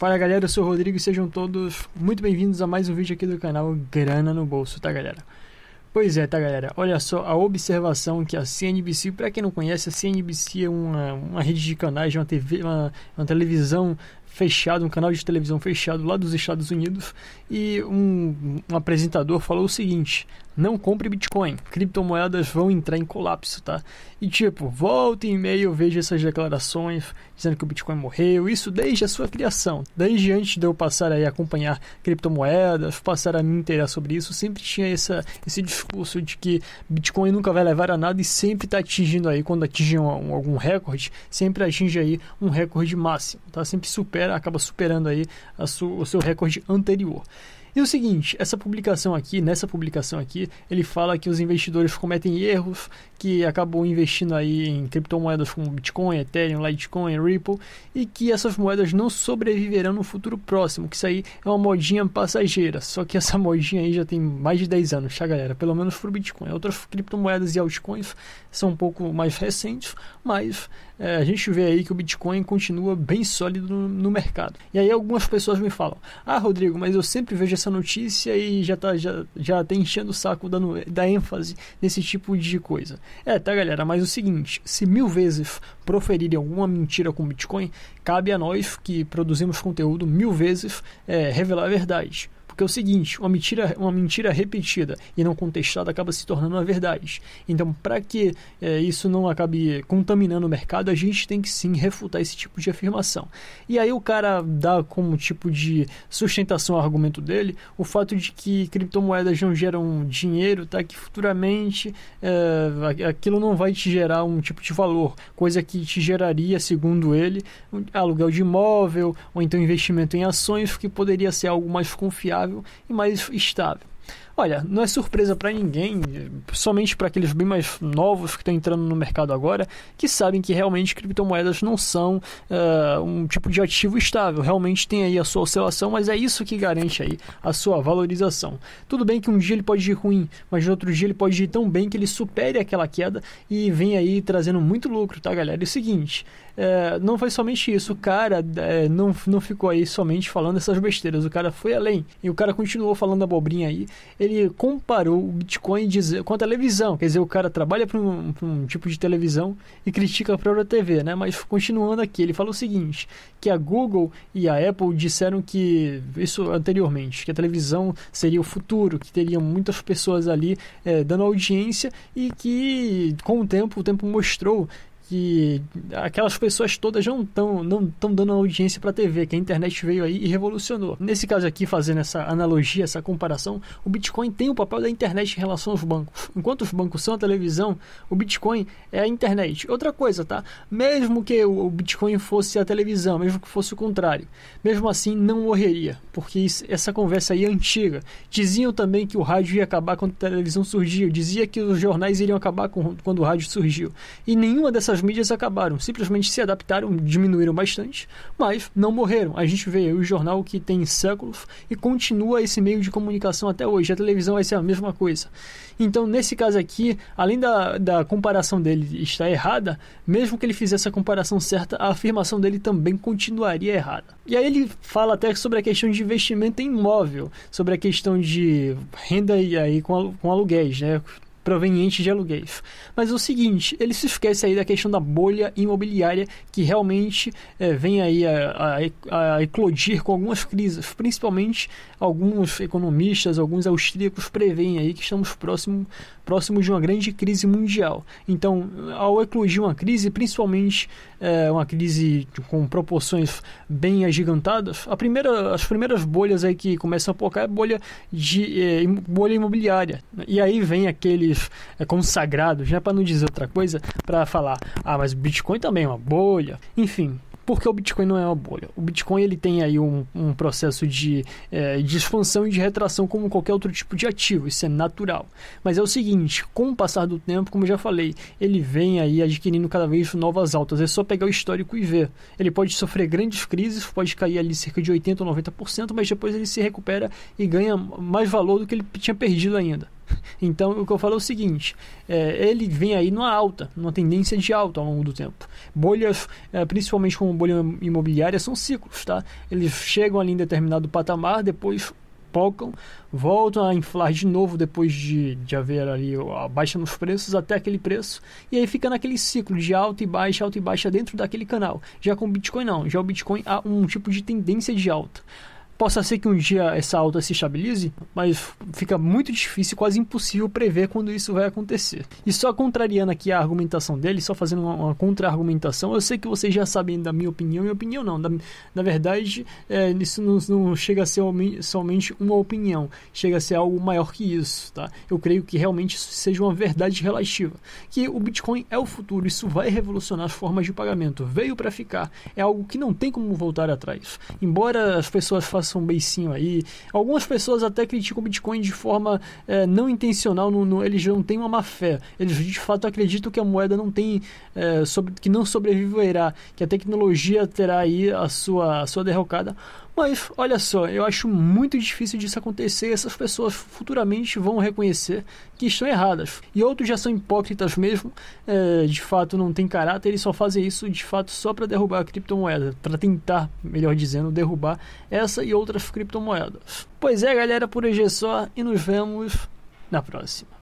Fala galera, eu sou o Rodrigo e sejam todos muito bem-vindos a mais um vídeo aqui do canal Grana no Bolso, tá galera? Pois é, tá galera, olha só a observação que a CNBC, pra quem não conhece, a CNBC é uma rede de canais, uma TV, uma televisão fechada, um canal de televisão fechado lá dos Estados Unidos, e um apresentador falou o seguinte: não compre Bitcoin, criptomoedas vão entrar em colapso, tá? E tipo, volta e meia eu vejo essas declarações dizendo que o Bitcoin morreu, isso desde a sua criação, desde antes de eu passar a acompanhar criptomoedas, passar a me inteirar sobre isso, sempre tinha esse discurso de que Bitcoin nunca vai levar a nada e sempre está atingindo aí, quando atinge algum recorde, sempre atinge aí um recorde máximo, tá? Sempre acaba superando aí o seu recorde anterior. E o seguinte, nessa publicação aqui, ele fala que os investidores cometem erros, que acabam investindo aí em criptomoedas como Bitcoin, Ethereum, Litecoin, Ripple, e que essas moedas não sobreviverão no futuro próximo, que isso aí é uma modinha passageira, só que essa modinha aí já tem mais de 10 anos, tá galera? Pelo menos pro Bitcoin. Outras criptomoedas e altcoins são um pouco mais recentes, mas a gente vê aí que o Bitcoin continua bem sólido no mercado. E aí algumas pessoas me falam: ah, Rodrigo, mas eu sempre vejo essa notícia e já tá enchendo o saco da ênfase nesse tipo de coisa. Tá galera, mas o seguinte, se 1000 vezes proferirem alguma mentira com Bitcoin, cabe a nós que produzimos conteúdo 1000 vezes revelar a verdade. Porque é o seguinte, uma mentira repetida e não contestada acaba se tornando uma verdade. Então, para que isso não acabe contaminando o mercado, a gente tem que sim refutar esse tipo de afirmação. E aí o cara dá como tipo de sustentação ao argumento dele o fato de que criptomoedas não geram dinheiro, tá? Que futuramente aquilo não vai te gerar um tipo de valor, coisa que te geraria, segundo ele, aluguel de imóvel ou então investimento em ações, que poderia ser algo mais confiável e mais estável. Olha, não é surpresa para ninguém, somente para aqueles bem mais novos que estão entrando no mercado agora, que sabem que realmente criptomoedas não são um tipo de ativo estável. Realmente tem aí a sua oscilação, mas é isso que garante aí a sua valorização. Tudo bem que um dia ele pode ir ruim, mas no outro dia ele pode ir tão bem que ele supere aquela queda e vem aí trazendo muito lucro, tá galera? E o seguinte, não foi somente isso, o cara não ficou aí somente falando essas besteiras, o cara foi além, e o cara continuou falando abobrinha aí. Ele comparou o Bitcoin com a televisão, quer dizer, o cara trabalha para um tipo de televisão e critica a própria TV, né? Mas continuando aqui, ele falou o seguinte, que a Google e a Apple disseram que, isso anteriormente, que a televisão seria o futuro, que teriam muitas pessoas ali dando audiência, e que com o tempo mostrou que aquelas pessoas todas não estão dando audiência para a TV, que a internet veio aí e revolucionou. Nesse caso aqui, fazendo essa analogia, essa comparação, o Bitcoin tem o papel da internet em relação aos bancos. Enquanto os bancos são a televisão, o Bitcoin é a internet. Outra coisa, tá? Mesmo que o Bitcoin fosse a televisão, mesmo que fosse o contrário, mesmo assim não morreria, porque essa conversa aí é antiga. Diziam também que o rádio ia acabar quando a televisão surgiu, dizia que os jornais iriam acabar quando o rádio surgiu, e nenhuma dessas mídias acabaram, simplesmente se adaptaram, diminuíram bastante, mas não morreram. A gente vê aí o jornal que tem séculos e continua esse meio de comunicação até hoje. A televisão vai ser a mesma coisa. Então, nesse caso aqui, além da comparação dele estar errada, mesmo que ele fizesse a comparação certa, a afirmação dele também continuaria errada. E aí ele fala até sobre a questão de investimento em imóvel, sobre a questão de renda aí com aluguéis, né? Proveniente de aluguéis. Mas é o seguinte, ele se esquece aí da questão da bolha imobiliária, que realmente vem aí a eclodir com algumas crises, principalmente alguns economistas, alguns austríacos preveem aí que estamos próximos de uma grande crise mundial. Então, ao eclodir uma crise, principalmente uma crise com proporções bem agigantadas, as primeiras bolhas aí que começam a pocar é bolha imobiliária. E aí vem aqueles consagrados, já para não dizer outra coisa, para falar: ah, mas o Bitcoin também é uma bolha. Enfim, porque o Bitcoin não é uma bolha. O Bitcoin ele tem aí um processo de expansão e de retração como qualquer outro tipo de ativo, isso é natural. Mas é o seguinte, com o passar do tempo, como eu já falei, ele vem aí adquirindo cada vez novas altas. É só pegar o histórico e ver. Ele pode sofrer grandes crises, pode cair ali cerca de 80% ou 90%, mas depois ele se recupera e ganha mais valor do que ele tinha perdido ainda. Então, o que eu falo é o seguinte, ele vem aí numa alta, numa tendência de alta ao longo do tempo. Bolhas, principalmente como bolha imobiliária, são ciclos, tá? Eles chegam ali em determinado patamar, depois pocam, voltam a inflar de novo depois de haver ali a baixa nos preços até aquele preço, e aí fica naquele ciclo de alta e baixa dentro daquele canal. Já com o Bitcoin não, já o Bitcoin há um tipo de tendência de alta. Possa ser que um dia essa alta se estabilize, mas fica muito difícil, quase impossível prever quando isso vai acontecer. E só contrariando aqui a argumentação dele, só fazendo uma contra-argumentação, eu sei que vocês já sabem da minha opinião não. Na verdade, isso não chega a ser somente uma opinião, chega a ser algo maior que isso, tá? Eu creio que realmente isso seja uma verdade relativa, que o Bitcoin é o futuro, isso vai revolucionar as formas de pagamento, veio para ficar, é algo que não tem como voltar atrás. Embora as pessoas façam um beicinho aí. Algumas pessoas até criticam o Bitcoin de forma não intencional, eles não têm uma má fé. Eles de fato acreditam que a moeda não tem, que não sobreviverá, que a tecnologia terá aí a sua derrocada. Mas, olha só, eu acho muito difícil disso acontecer. Essas pessoas futuramente vão reconhecer que estão erradas. E outros já são hipócritas mesmo, de fato não tem caráter, eles só fazem isso de fato só para derrubar a criptomoeda, para tentar, melhor dizendo, derrubar essa e outras criptomoedas. Pois é, galera, por hoje é só e nos vemos na próxima.